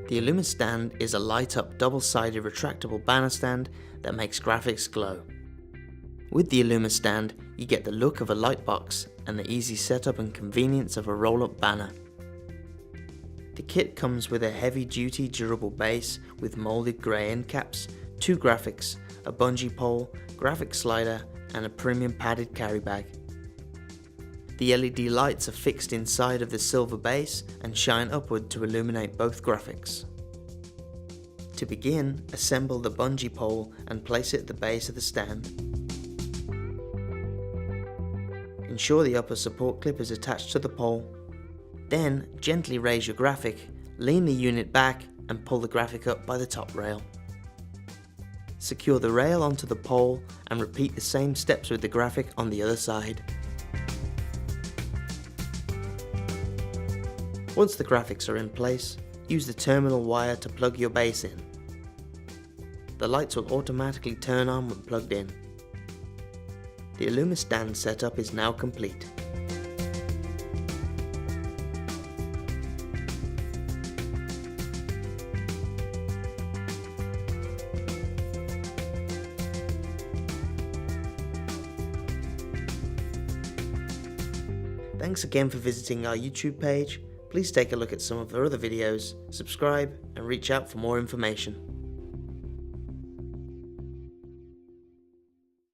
The Illumistand is a light-up double-sided retractable banner stand that makes graphics glow. With the Illumistand, you get the look of a light box and the easy setup and convenience of a roll-up banner. The kit comes with a heavy-duty durable base with molded grey end caps, 2 graphics, a bungee pole, graphic slider and a premium padded carry bag. The LED lights are fixed inside of the silver base and shine upward to illuminate both graphics. To begin, assemble the bungee pole and place it at the base of the stand. Ensure the upper support clip is attached to the pole. Then, gently raise your graphic, lean the unit back and pull the graphic up by the top rail. Secure the rail onto the pole and repeat the same steps with the graphic on the other side. Once the graphics are in place, use the terminal wire to plug your base in. The lights will automatically turn on when plugged in. The Illumistand setup is now complete. Thanks again for visiting our YouTube page. Please take a look at some of our other videos, subscribe and reach out for more information.